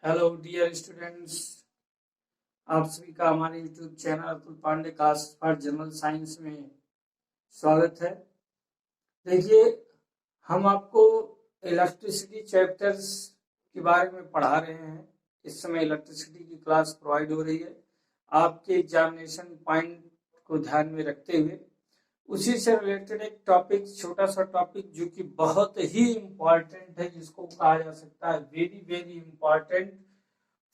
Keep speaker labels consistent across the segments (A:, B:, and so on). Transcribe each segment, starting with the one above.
A: Hello dear students, आप सभी का हमारे YouTube channel Atul Pandey class for general science में स्वागत है। देखिए, हम आपको इलेक्ट्रिसिटी चैप्टर्स के बारे में पढ़ा रहे हैं। इस समय इलेक्ट्रिसिटी की क्लास प्रोवाइड हो रही है आपके एग्जामिनेशन पॉइंट को ध्यान में रखते हुए। उसी से रिलेटेड एक टॉपिक, छोटा सा टॉपिक जो कि बहुत ही इम्पोर्टेंट है, जिसको कहा जा सकता है very very important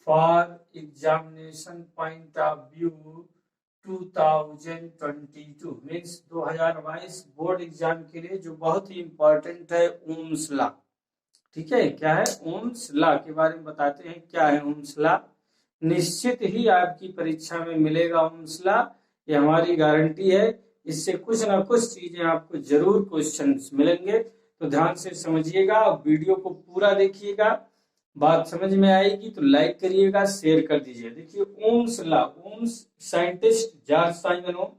A: for examination point of view 2022 means 2022 board exam के लिए जो बहुत ही इम्पोर्टेंट है, ओम्स लॉ। ठीक है, क्या है ओम्स लॉ के बारे में बताते हैं। क्या है ओम्स लॉ? निश्चित ही आपकी परीक्षा में मिलेगा ओम्स लॉ, ये हमारी गारंटी है। इससे कुछ ना कुछ चीजें आपको जरूर क्वेश्चंस मिलेंगे, तो ध्यान से समझिएगा, वीडियो को पूरा देखिएगा। बात समझ में आएगी तो लाइक करिएगा, शेयर कर दीजिए। देखिए Ohm's law, Ohm's scientist George Simon Ohm.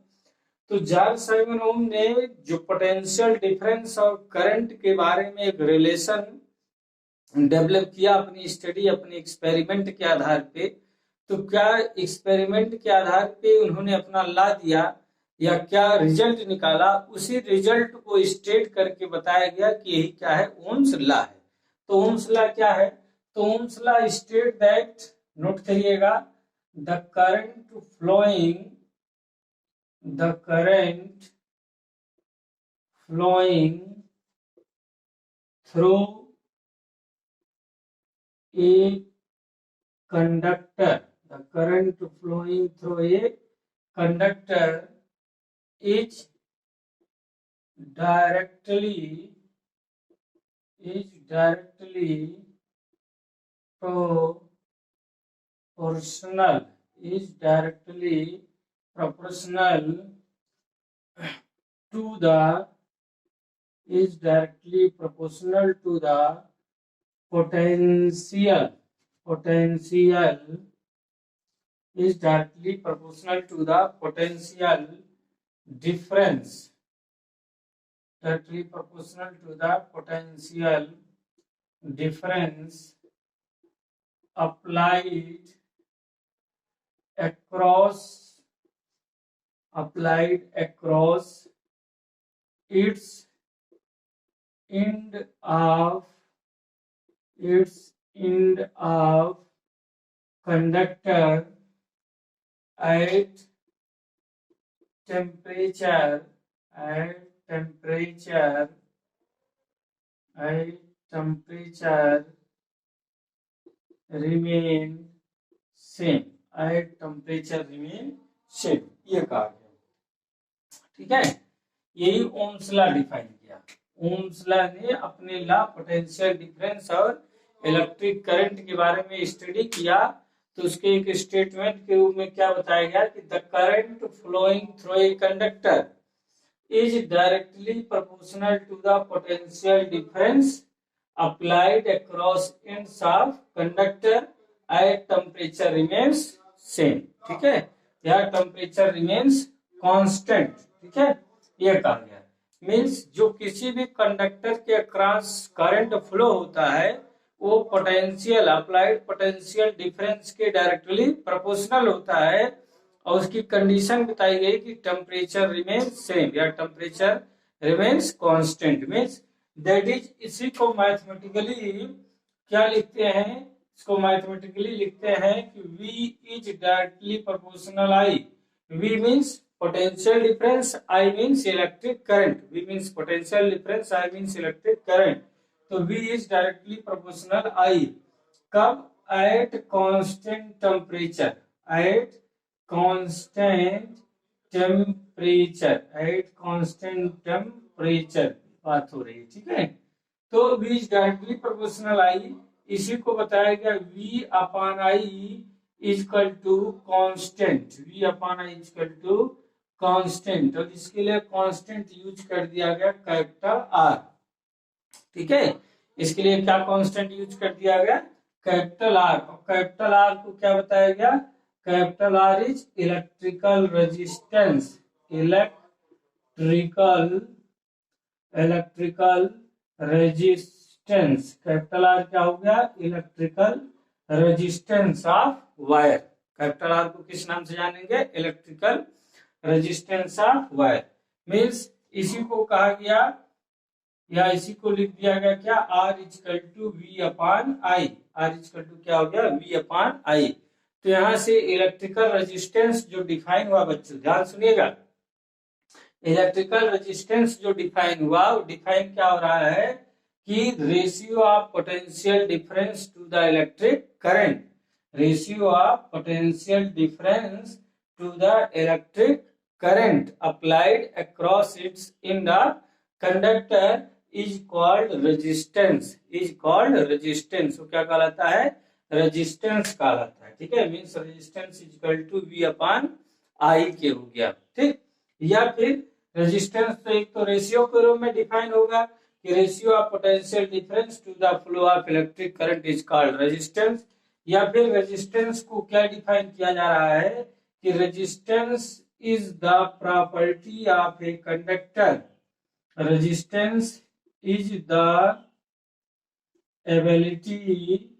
A: तो जॉर्ज साइमन ओम ने जो पोटेंशियल डिफरेंस और करंट के बारे में एक रिलेशन डेवलप किया अपनी स्टडी, अपने एक्सपेरिमेंट के आधार पे। तो क्या एक्सपेरिमेंट के आधार पे उन्होंने अपना लॉ दिया या क्या रिजल्ट निकाला, उसी रिजल्ट को स्टेट करके बताया गया कि यही क्या है, ओम्स लॉ है। तो ओम्स लॉ क्या है? तो Ohm's law state that, note करिएगा, the current flowing through a conductor, the current flowing through a conductor is directly proportional to the potential is directly proportional to the potential difference applied across its end of conductor at temperature remain same, ये कहा गया। ठीक है, यही Ohm's law define किया। Ohm's law ने अपने law potential difference और इलेक्ट्रिक करंट के बारे में स्टडी किया। तो उसके एक स्टेटमेंट के रूप में क्या बताया गया कि the current flowing through a conductor is directly proportional to the potential difference applied across ends of conductor at temperature remains same। ठीक है, यह टेम्परेचर रिमेन्स कांस्टेंट। ठीक है, यह कहा गया। मीन्स जो किसी भी कंडक्टर के अक्रॉस करंट फ्लो होता है वो पोटेंशियल, अप्लाइड पोटेंशियल डिफरेंस के डायरेक्टली प्रोपोर्शनल होता है, और उसकी कंडीशन बताई गई कि टेम्परेचर रिमेन्स सेम या temperature remains constant. Means that is, इसी को मैथमेटिकली क्या लिखते हैं, इसको मैथमेटिकली लिखते हैं कि V is directly proportional I। V means potential difference, I means electric current. V means potential difference, I means electric current. तो V is directly proportional I। कब? At constant temperature, at constant temperature बात हो रही है। ठीक है, तो V is directly proportional I, इसी को बताया गया V upon I equal to constant. V upon I equal to constant, और इसके लिए कांस्टेंट यूज कर दिया गया कैपिटल R। ठीक है, इसके लिए क्या कांस्टेंट यूज कर दिया गया? Capital R। कैपिटल R को क्या बताया गया? Capital R is electrical resistance, electrical resistance. Capital R क्या हो गया? Electrical resistance of wire. Capital R को किस नाम से जानेंगे? Electrical resistance of wire. Means इसी को कहा गया या इसी को लिख दिया गया क्या? R equal to V upon I. R equal to क्या हो गया? V upon I. तो यहां से इलेक्ट्रिकल रेजिस्टेंस जो डिफाइन हुआ, बच्चों ध्यान सुनिएगा, इलेक्ट्रिकल रेजिस्टेंस जो डिफाइन हुआ वो डिफाइन क्या हो रहा है कि ratio of potential difference to the electric current. Ratio of potential difference to the electric current applied across its in the conductor is called resistance. Is called resistance. वो क्या कहलाता है? रेजिस्टेंस कहलाता है। ठीक है, means resistance is equal to V upon I के हो गया। ठीक, या फिर रेजिस्टेंस तो एक तो रेशियो के रूप में डिफाइन होगा कि ratio of potential difference to the flow of electric current is called resistance. या फिर रेजिस्टेंस को क्या डिफाइन किया जा रहा है कि resistance is the property of a conductor. Resistance is the ability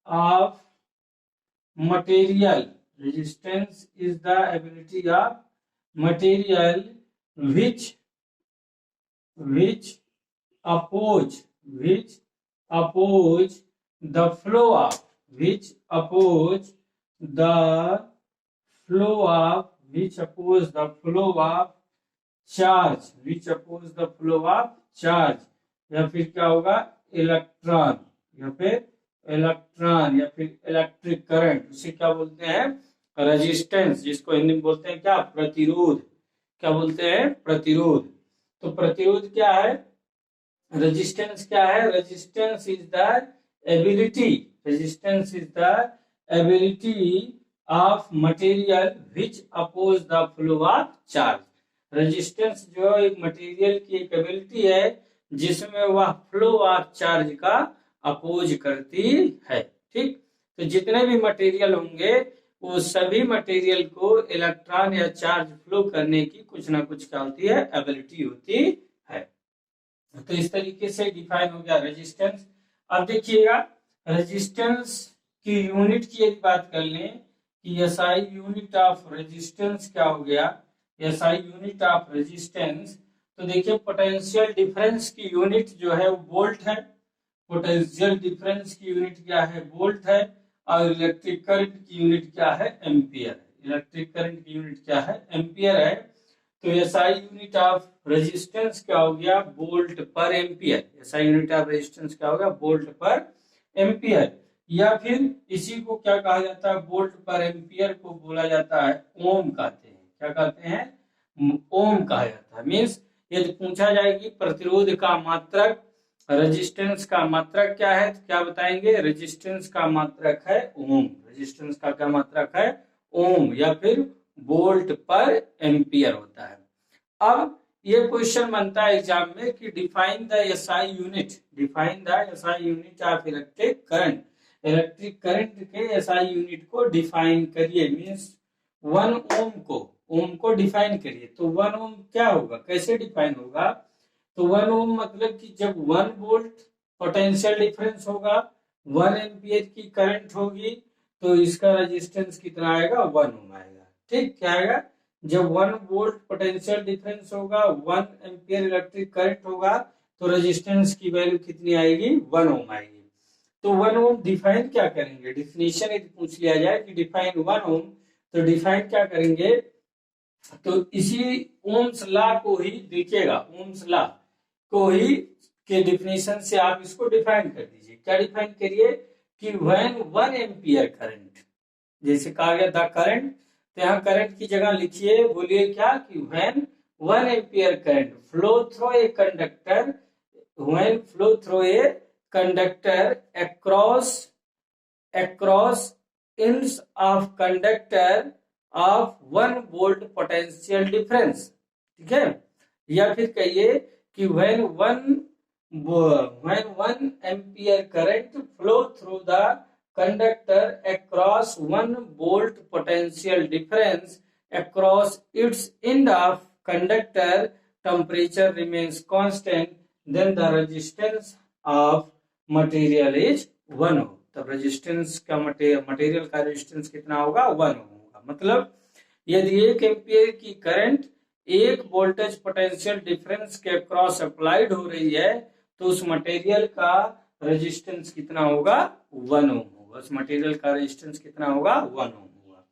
A: of material. Resistance is the ability of material which oppose the flow of charge। या फिर क्या होगा? इलेक्ट्रॉन या फिर इलेक्ट्रिक करंट। उसे क्या बोलते हैं? रेजिस्टेंस, जिसको हिंदी में बोलते हैं क्या? प्रतिरोध। क्या बोलते हैं? प्रतिरोध। तो प्रतिरोध क्या है? रेजिस्टेंस क्या है? Resistance is the ability of material which oppose the flow of charge. Resistance जो एक मटेरियल की एक एबिलिटी है जिसमें वह फ्लो ऑफ चार्ज का अपोज करती है। ठीक, तो जितने भी मटेरियल होंगे वो सभी मटेरियल को इलेक्ट्रॉन या चार्ज फ्लो करने की कुछ ना कुछ क्या होती है? एबिलिटी होती है। तो इस तरीके से डिफाइन हो गया रेजिस्टेंस। अब देखिएगा, रेजिस्टेंस की यूनिट की यदि बात कर लें कि एसआई यूनिट ऑफ रेजिस्टेंस क्या हो गया? एसआई यूनिट ऑफ रेजिस्टेंस, तो देखिए पोटेंशियल डिफरेंस की यूनिट जो है वो वोल्ट है। पोटेंशियल डिफरेंस की यूनिट क्या है? वोल्ट है। और इलेक्ट्रिक करंट की यूनिट क्या है? एम्पियर। इलेक्ट्रिक करंट की यूनिट क्या है? एम्पियर है। तो एसआई यूनिट ऑफ रेजिस्टेंस क्या हो गया? वोल्ट पर ampere. SI unit of resistance क्या हो गया? वोल्ट पर एम्पियर। या फिर इसी को क्या कहा जाता है? वोल्ट पर एम्पियर को बोला जाता है ओम कहते हैं। क्या कहते हैं? ओम कहा जाता है। मीन्स यदि पूछा जाए कि प्रतिरोध का मात्रक, रेजिस्टेंस का मात्रक क्या है, तो क्या बताएंगे? रेजिस्टेंस का मात्रक है ओम। रेजिस्टेंस का क्या मात्रक है? ओम, या फिर वोल्ट पर एम्पियर होता है। अब ये क्वेश्चन बनता है एग्जाम में कि define the SI unit. Define the SI unit of electric current. Electric current के एसआई यूनिट को डिफाइन करिए। मीन्स 1 ओम को डिफाइन करिए। तो 1 ओम क्या होगा? कैसे डिफाइन होगा? तो 1 ओम मतलब कि जब 1 वोल्ट पोटेंशियल डिफरेंस होगा, 1 एम्पियर की करंट होगी, तो इसका रेजिस्टेंस कितना आएगा? 1 ओम आएगा। ठीक, क्या आएगा? जब 1 वोल्ट पोटेंशियल डिफरेंस होगा, 1 एम्पियर इलेक्ट्रिक करंट होगा, तो रेजिस्टेंस की वैल्यू कितनी आएगी? 1 ओम आएगी। तो 1 ओम डिफाइन क्या करेंगे? डिफिनेशन यदि पूछ लिया जाए कि डिफाइन 1 ओम, तो डिफाइन क्या करेंगे? तो इसी ओम्स लॉ को ही देखिएगा, ओम्स लॉ को ही के डिफिनेशन से आप इसको डिफाइन कर दीजिए। क्या डिफाइन करिए? कि व्हेन 1 एम्पियर करंट, जैसे कहा गया द करंट, तो यहाँ करंट की जगह लिखिए, बोलिए क्या? कि when 1 ampere current flow through a conductor, when flow through a conductor across ends of conductor of 1 volt potential difference। ठीक है, या फिर कहिए कि when 1 ampere current flow through the conductor across 1 volt potential difference across its end of conductor temperature remains constant, then the resistance of material is 1 ohm. तब resistance का material का resistance कितना होगा? 1 ओम होगा। मतलब यदि 1 एम्पियर की करंट 1 वोल्टेज पोटेंशियल डिफरेंस के अक्रॉस अप्लाइड हो रही है तो उस मटेरियल का रेजिस्टेंस कितना होगा? 1 ओम होगा। उस मटेरियल का रेजिस्टेंस कितना होगा? 1 ओम होगा।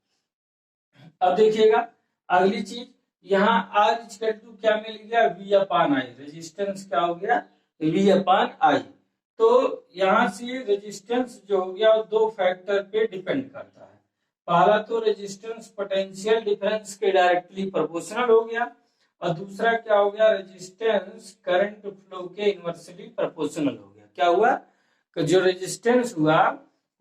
A: अब देखिएगा अगली चीज, यहाँ R इक्वल टू क्या मिल गया? V अपान आई। रेजिस्टेंस क्या हो गया? V upon I. तो यहाँ से रेजिस्टेंस जो हो गया वो दो फैक्टर पे डिपेंड करता है। पहला तो रेजिस्टेंस पोटेंशियल डिफरेंस के डायरेक्टली प्रोपोर्शनल हो गया, और दूसरा क्या हो गया? रेजिस्टेंस करंट फ्लो के इनवर्सली प्रोपोर्शनल हो गया। क्या हुआ कि जो रेजिस्टेंस हुआ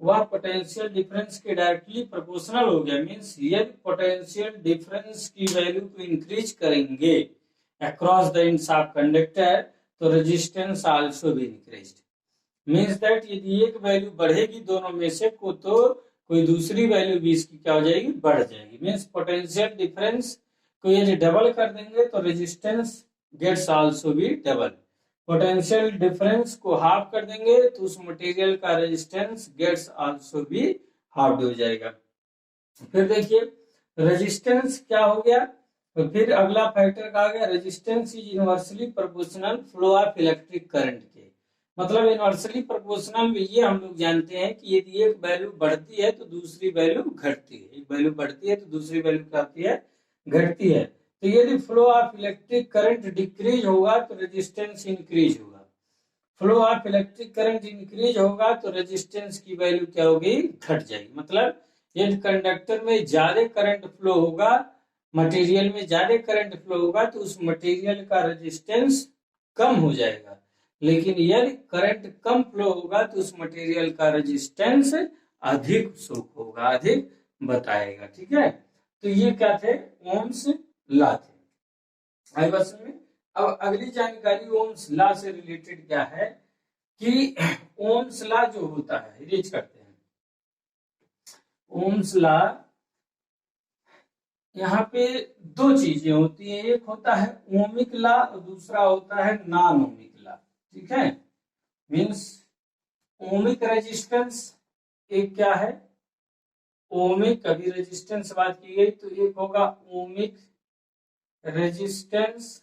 A: वह पोटेंशियल डिफरेंस के डायरेक्टली प्रोपोर्शनल हो गया। मींस यदि पोटेंशियल डिफरेंस की वैल्यू को इंक्रीज करेंगे across the ends of conductor तो रेजिस्टेंस आल्सो भी इंक्रीज्ड। मींस दैट यदि एक वैल्यू बढ़ेगी दोनों में से को तो कोई दूसरी वैल्यू भी इसकी क्या हो जाएगी? बढ़ जाएगी। मींस पोटेंशियल डिफरेंस को यदि डबल कर देंगे तो रेजिस्टेंस गेट्स आल्सो भी डबल। पोटेंशियल डिफरेंस को हाफ कर देंगे तो उस मटेरियल का रेजिस्टेंस गेट्स आल्सो भी हाफ हो जाएगा। फिर देखिए रेजिस्टेंस क्या हो गया? तो फिर अगला फैक्टर कहा गया resistance is inversely proportional flow of electric current के। मतलब इनवर्सली प्रोपोर्शनल में ये हम लोग जानते हैं कि यदि एक वैल्यू बढ़ती है तो दूसरी वैल्यू घटती है। एक वैल्यू बढ़ती है तो दूसरी वैल्यू क्या होती है? घटती है। तो यदि flow of electric current decrease होगा तो रेजिस्टेंस इंक्रीज होगा। Flow of electric current increase होगा तो रेजिस्टेंस की वैल्यू क्या होगी? घट जाएगी। मतलब यदि कंडक्टर में ज्यादा करंट फ्लो होगा, मटेरियल में ज्यादा करंट फ्लो होगा तो उस मटेरियल का रेजिस्टेंस कम हो जाएगा। लेकिन यदि करंट कम फ्लो होगा तो उस मटेरियल का रेजिस्टेंस अधिक शोक होगा, अधिक बताएगा। ठीक है, तो ये क्या थे? ओम्स लॉ थे। आई बस में अब अगली जानकारी ओम्स लॉ से रिलेटेड क्या है कि ओम्स लॉ जो होता है, रीच करते हैं ओम्स लॉ। यहाँ पे दो चीजें होती है, एक होता है ओमिक लॉ और दूसरा होता है नॉन ओमिक लॉ। ठीक है, मीन्स ओमिक रेजिस्टेंस एक क्या है? ओमिक, कभी रेजिस्टेंस बात की गई तो एक होगा ओमिक रेजिस्टेंस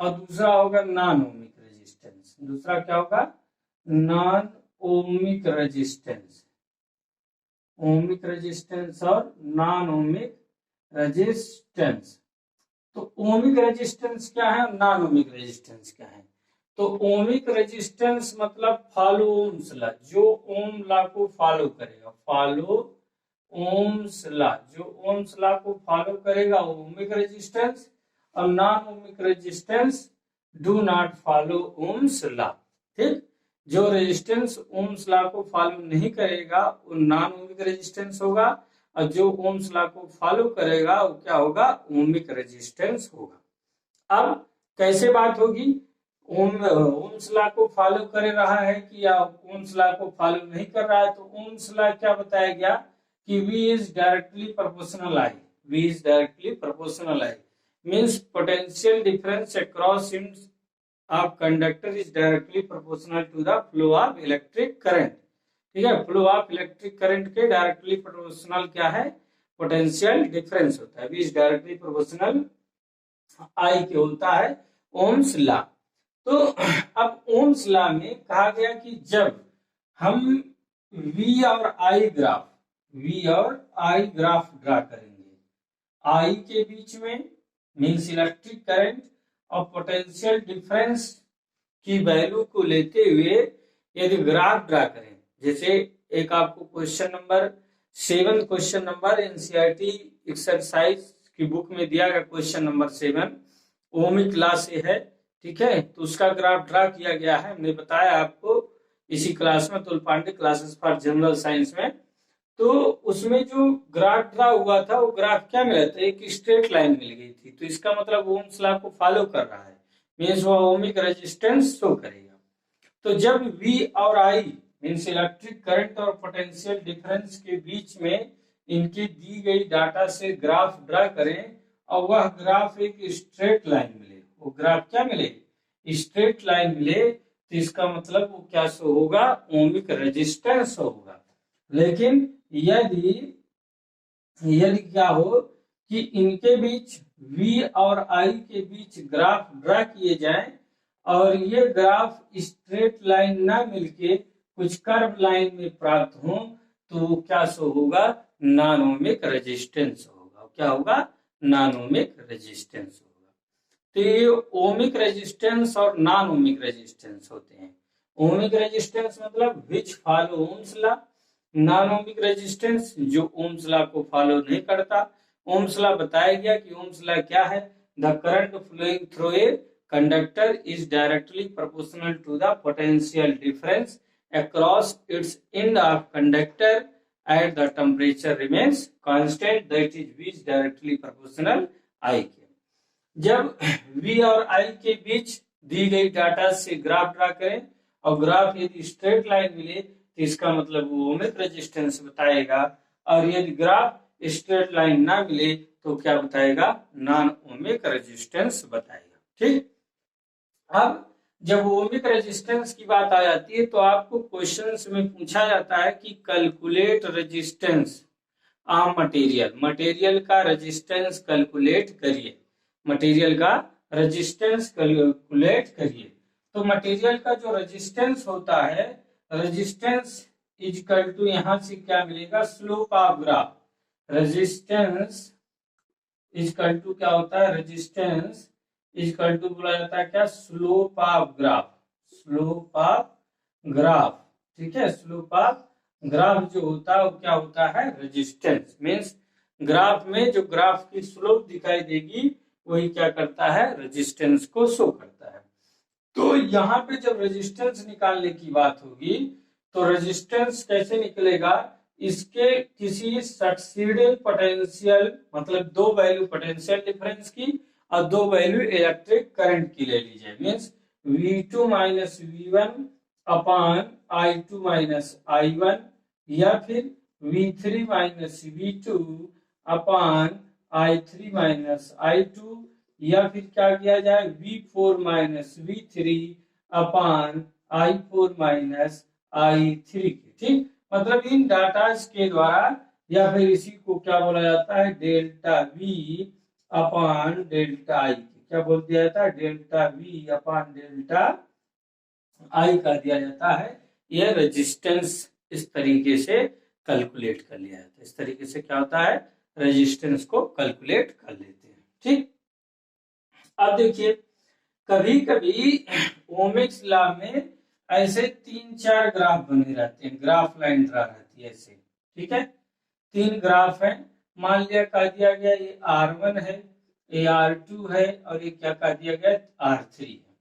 A: और दूसरा होगा नॉन ओमिक रेजिस्टेंस। दूसरा क्या होगा? Non ohmic resistance. Ohmic resistance और नॉन ओमिक रेजिस्टेंस। तो ओमिक रेजिस्टेंस क्या है और नॉन ओमिक रेजिस्टेंस क्या है? तो ओमिक रेजिस्टेंस मतलब फॉलो ओम्स लॉ, जो ओम लॉ को फॉलो करेगा। फॉलो ओम्स लॉ, जो ओम्स लॉ को फॉलो करेगा वो ओमिक रेजिस्टेंस, और non ohmic resistance do not follow Ohm's law. ठीक, जो रेजिस्टेंस ओम्स लॉ को फॉलो नहीं करेगा वो नॉन ओमिक रेजिस्टेंस होगा, और जो ओम्स लॉ को फॉलो करेगा वो क्या होगा? ओमिक रेजिस्टेंस होगा। अब कैसे बात होगी? ओम्स लॉ को फॉलो कर रहा है कि या ओम्स लॉ को फॉलो नहीं कर रहा है? तो ओम्स लॉ क्या बताया गया कि V is directly proportional I. V is directly proportional I means potential difference across ends of conductor is directly proportional to the flow of electric current. ठीक है, फ्लो ऑफ इलेक्ट्रिक करंट के directly proportional क्या है? Potential difference होता है। V is directly proportional I के होता है ओम्स लॉ। तो अब ओम्स लॉ में कहा गया कि जब हम V और I ग्राफ ड्रा करेंगे, I के बीच में मीन्स इलेक्ट्रिक करंट और पोटेंशियल डिफरेंस की वैल्यू को लेते हुए यदि ग्राफ ड्रा करें, जैसे एक आपको question number 7 question number NCERT exercise की बुक में दिया गया क्वेश्चन नंबर 7 ओमिक लॉ से है। ठीक है, तो उसका ग्राफ ड्रा किया गया है। हमने बताया आपको इसी क्लास में, Atul Pandey classes for general science में। तो उसमें जो ग्राफ ड्रा हुआ था वो ग्राफ क्या मिला था? एक स्ट्रेट लाइन मिल गई थी। तो इसका मतलब ओम्स लॉ को फॉलो कर रहा है, मीन्स वो ओमिक रेजिस्टेंस शो करेगा। तो जब V और I मीन्स इलेक्ट्रिक करंट और पोटेंशियल डिफरेंस के बीच में इनकी दी गई डाटा से ग्राफ ड्रा करें और वह ग्राफ एक स्ट्रेट लाइन मिले, वो ग्राफ क्या मिले, स्ट्रेट लाइन मिले, तो इसका मतलब वो क्या शो होगा, ओमिक रेजिस्टेंस होगा। लेकिन यदि यदि क्या हो कि इनके बीच V और I के बीच ग्राफ ड्रा किए जाएं और ये ग्राफ स्ट्रेट लाइन ना मिलके कुछ कर्व लाइन में प्राप्त हो, तो क्या शो होगा, नॉन ओमिक रेजिस्टेंस होगा। क्या होगा, नॉन ओमिक रेजिस्टेंस होगा। तो ये ओमिक रेजिस्टेंस और नॉन ओमिक रेजिस्टेंस होते हैं। ओमिक रेजिस्टेंस मतलब which follow Ohm's law, non ohmic resistance जो ओम्स लॉ को फॉलो नहीं करता। ओम्स लॉ बताया गया कि ओम्स लॉ क्या है, the current flowing through a conductor is directly proportional to the potential difference across its end of conductor at the temperature remains constant, that is V is directly proportional I के। जब V और I के बीच दी गई data से graph draw करें और graph यदि straight line मिले तो इसका मतलब वो ओमिक रेजिस्टेंस बताएगा, और यदि ग्राफ स्ट्रेट लाइन ना मिले तो क्या बताएगा, नॉन ओमिक रेजिस्टेंस बताएगा। ठीक, अब जब ओमिक रेजिस्टेंस की बात आ जाती है तो आपको क्वेश्चंस में पूछा जाता है कि calculate resistance of material, material का रेजिस्टेंस कैलकुलेट करिए, मटेरियल का रेजिस्टेंस कैलकुलेट करिए। तो मटेरियल का जो रेजिस्टेंस होता है, रेजिस्टेंस इक्वल टू यहां से क्या मिलेगा, slope of graph, resistance equal to क्या होता है, रेजिस्टेंस इक्वल टू बोला जाता है क्या, slope of graph, slope of graph. ठीक है, स्लोप ऑफ ग्राफ जो होता है वो क्या होता है, रेजिस्टेंस। मींस ग्राफ में जो ग्राफ की स्लोप दिखाई देगी वही क्या करता है, रेजिस्टेंस को शो करता है। तो यहाँ पे जब रेजिस्टेंस निकालने की बात होगी तो रेजिस्टेंस कैसे निकलेगा, इसके किसी सक्सीडिंग पोटेंशियल, मतलब दो वैल्यू पोटेंशियल डिफरेंस की और दो वैल्यू इलेक्ट्रिक करंट की ले लीजिए। Means V2 minus V1 upon I2 minus I1, या फिर V3 minus V2 upon I3 minus I2, या फिर क्या किया जाए, V4 minus V3 upon I4 minus I3। ठीक, मतलब इन डाटास के द्वारा, या फिर इसी को क्या बोला जाता है, delta V upon delta I, क्या बोल दिया जाता है, delta V upon delta I का दिया जाता है। यह रेजिस्टेंस इस तरीके से कैलकुलेट कर लिया जाता है। इस तरीके से क्या होता है, रेजिस्टेंस को कैलकुलेट कर लेते हैं। ठीक, अब देखिए कभी कभी ओमिक्स लॉ में ऐसे 3-4 ग्राफ बने रहते हैं, ग्राफ लाइन ड्रा रहती है ऐसे। ठीक है, 3 ग्राफ है, मान लिया कह दिया गया ये R1 है, ये R2 है और ये क्या कह दिया गया, R3 है।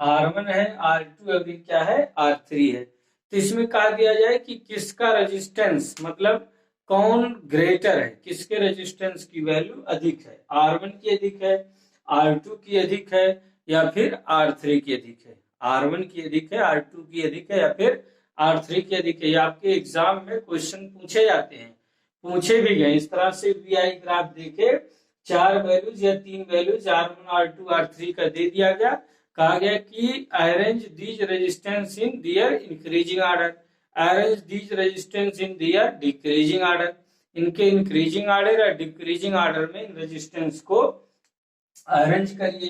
A: R1 है, R2 अभी क्या है, R3 है। तो इसमें कहा दिया जाए कि किसका रेजिस्टेंस, मतलब कौन ग्रेटर है, किसके रेजिस्टेंस की वैल्यू अधिक है, R1 की अधिक है, R2 की अधिक है, या फिर R3 की अधिक है। R1 की अधिक है, R2 की अधिक है, या फिर R3 की अधिक है। ये आपके एग्जाम में क्वेश्चन पूछे जाते हैं, पूछे भी गए। इस तरह से VI ग्राफ देके 4 वैल्यूज या 3 वैल्यूज R1, R2, R3 का दे दिया गया। कहा गया कि arrange these resistance in their increasing order, arrange these resistance in their decreasing order. इनके इंक्रीजिंग ऑर्डर या डिक्रीजिंग ऑर्डर में इन रेजिस्टेंस को अरेंज करिए।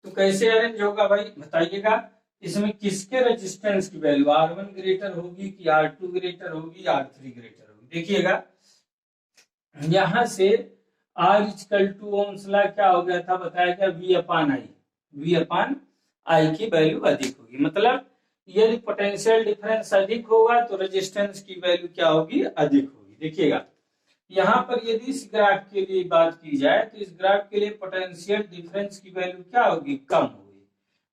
A: तो कैसे अरेंज होगा भाई बताइएगा, इसमें किसके रेजिस्टेंस की वैल्यू R1 ग्रेटर होगी कि R2 ग्रेटर होगी, R3 ग्रेटर होगी। देखिएगा यहां से R equal to Ohm's law क्या हो गया था, बताया गया V upon I, V upon I की वैल्यू अधिक होगी। मतलब यदि पोटेंशियल डिफरेंस अधिक होगा तो रेजिस्टेंस की वैल्यू क्या होगी, अधिक होगी। देखिएगा यहाँ पर यदि इस ग्राफ के लिए बात की जाए तो इस ग्राफ के लिए पोटेंशियल डिफरेंस की वैल्यू क्या होगी, कम होगी।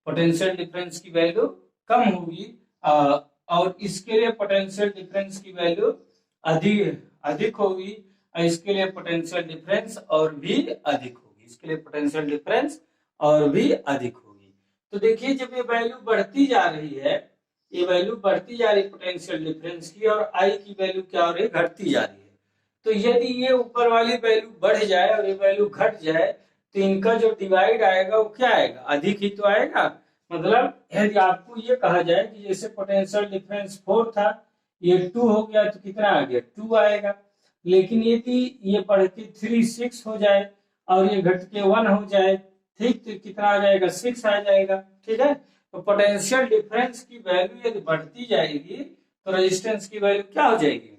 A: पोटेंशियल डिफरेंस की वैल्यू कम होगी, और इसके लिए पोटेंशियल डिफरेंस की वैल्यू अधिक होगी, और इसके लिए पोटेंशियल डिफरेंस और भी अधिक होगी, इसके लिए पोटेंशियल डिफरेंस और भी अधिक होगी। तो देखिए जब ये वैल्यू बढ़ती जा रही है, ये वैल्यू बढ़ती जा रही है पोटेंशियल डिफरेंस की, और I की वैल्यू क्या हो रही है, घटती जा रही है। तो यदि ये ऊपर वाली वैल्यू बढ़ जाए और ये वैल्यू घट जाए तो इनका जो डिवाइड आएगा वो क्या आएगा, अधिक ही तो आएगा। मतलब यदि आपको ये कहा जाए कि जैसे पोटेंशियल डिफरेंस 4 था, ये 2 हो गया तो कितना आ गया, 2 आएगा। लेकिन यदि ये बढ़ के 3 6 हो जाए और ये घट के 1 हो जाए, ठीक, तो कितना आ जाएगा, 6 आ जाएगा। ठीक है, तो पोटेंशियल डिफरेंस की वैल्यू यदि बढ़ती जाएगी तो रेजिस्टेंस की वैल्यू क्या हो जाएगी,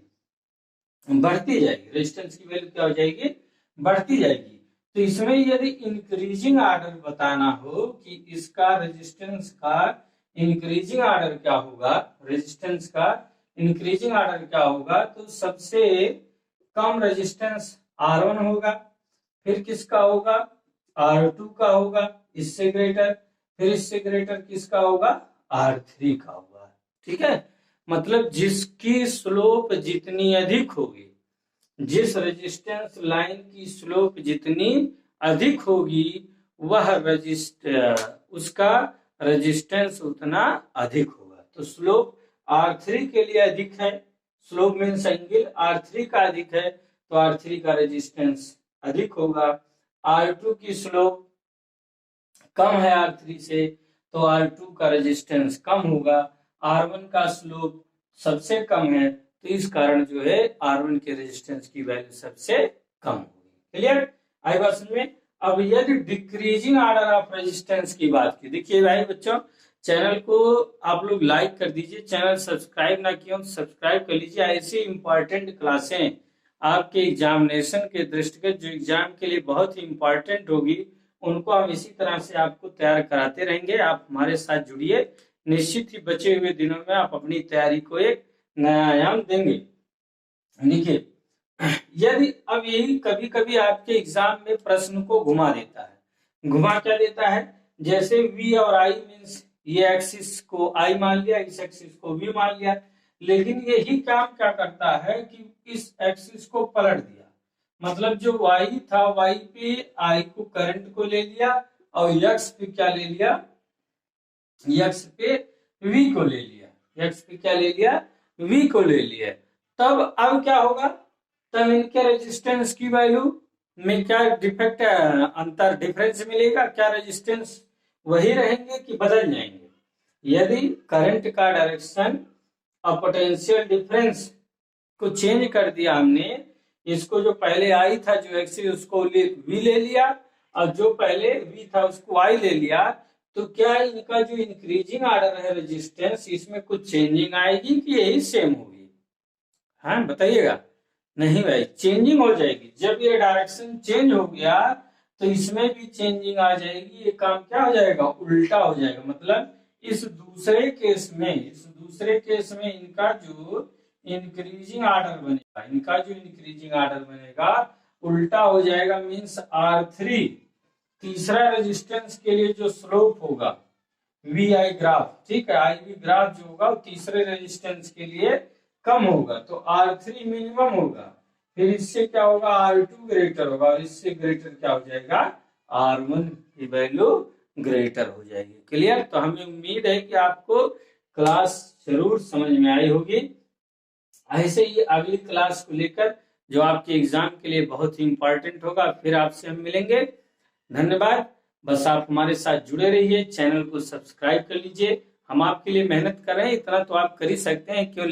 A: बढ़ती जाएगी। रेजिस्टेंस की वैल्यू क्या हो जाएगी, बढ़ती जाएगी। तो इसमें यदि इंक्रीजिंग ऑर्डर बताना हो कि इसका रेजिस्टेंस का इंक्रीजिंग ऑर्डर क्या होगा, रेजिस्टेंस का इंक्रीजिंग ऑर्डर क्या होगा, तो सबसे कम रेजिस्टेंस R1 होगा, फिर किसका होगा, R2 का होगा, इससे ग्रेटर, फिर इससे ग्रेटर किसका होगा, R3 का होगा। ठीक है, मतलब जिसकी स्लोप जितनी अधिक होगी, जिस रेजिस्टेंस लाइन की स्लोप जितनी अधिक होगी वह उसका रेजिस्टेंस उतना अधिक होगा। तो स्लोप R3 के लिए अधिक है, स्लोप मीन्स एंगल R3 का अधिक है, तो R3 का रेजिस्टेंस अधिक होगा। R2 की स्लोप कम है R3 से, तो R2 का रेजिस्टेंस कम होगा। R1 का स्लोप सबसे कम है, तो इस कारण जो है R1 के रेजिस्टेंस की वैल्यू सबसे कम होगी। क्लियर, आई बात समझ में। अब यदि डिक्रीजिंग ऑर्डर ऑफ रेजिस्टेंस की बात की, देखिए भाई बच्चों, चैनल को आप लोग लाइक कर दीजिए, चैनल सब्सक्राइब ना किया तो सब्सक्राइब कर लीजिए। ऐसी इंपॉर्टेंट क्लासें आपके एग्जामिनेशन के दृष्टिगत, जो एग्जाम के लिए बहुत ही इंपॉर्टेंट होगी, उनको हम इसी तरह से आपको तैयार कराते रहेंगे। आप हमारे साथ जुड़िए, निश्चित ही बचे हुए दिनों में आप अपनी तैयारी को एक नया आयाम देंगे। देखिए, यदि अब यही कभी कभी आपके एग्जाम में प्रश्न को घुमा देता है, घुमा क्या देता है, जैसे V और I मीन्स ये एक्सिस को I मान लिया, इस एक्सिस को V मान लिया, लेकिन यही काम क्या करता है कि इस एक्सिस को पलट दिया। मतलब जो Y था, Y पे I को करंट को ले लिया और X पे क्या ले लिया, X पे V को ले लिया, X पे क्या ले लिया, V को ले लिया। तब अब क्या होगा, तब इनके रेजिस्टेंस की वैल्यू में क्या डिफेक्ट, अंतर, डिफरेंस मिलेगा क्या, रेजिस्टेंस वही रहेंगे कि बदल जाएंगे। यदि करंट का डायरेक्शन और पोटेंशियल डिफरेंस को चेंज कर दिया हमने, इसको जो पहले आई था जो एक्सिस उसको V ले लिया और जो पहले V था उसको I ले लिया, तो क्या इनका जो इंक्रीजिंग ऑर्डर है रेजिस्टेंस, इसमें कुछ चेंजिंग आएगी कि यही सेम होगी, हाँ बताइएगा। नहीं भाई, चेंजिंग हो जाएगी। जब ये डायरेक्शन चेंज हो गया तो इसमें भी चेंजिंग आ जाएगी, ये काम क्या हो जाएगा, उल्टा हो जाएगा। मतलब इस दूसरे केस में इनका जो इंक्रीजिंग ऑर्डर बनेगा, इनका जो इंक्रीजिंग ऑर्डर बनेगा उल्टा हो जाएगा। मीन्स R3 तीसरा रेजिस्टेंस के लिए जो स्लोप होगा VI ग्राफ, ठीक है, IV ग्राफ जो होगा वो तीसरे रेजिस्टेंस के लिए कम होगा, तो R3 मिनिमम होगा। फिर इससे क्या होगा, R2 ग्रेटर होगा और इससे ग्रेटर क्या हो जाएगा, R1 की वैल्यू ग्रेटर हो जाएगी। क्लियर, तो हमें उम्मीद है कि आपको क्लास जरूर समझ में आई होगी। ऐसे ही अगली क्लास को लेकर जो आपके एग्जाम के लिए बहुत ही इंपॉर्टेंट होगा, फिर आपसे हम मिलेंगे। धन्यवाद, बस आप हमारे साथ जुड़े रहिए, चैनल को सब्सक्राइब कर लीजिए। हम आपके लिए मेहनत कर रहे हैं, इतना तो आप कर ही सकते हैं, क्यों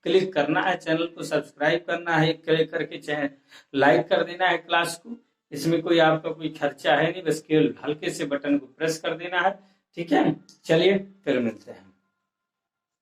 A: क्लिक करना है, चैनल को सब्सक्राइब करना है, क्लिक करके चैनल लाइक कर देना है क्लास को। इसमें कोई आपका कोई खर्चा है नहीं, बस केवल हल्के से बटन को प्रेस कर देना है। ठीक है, चलिए फिर मिलते हैं।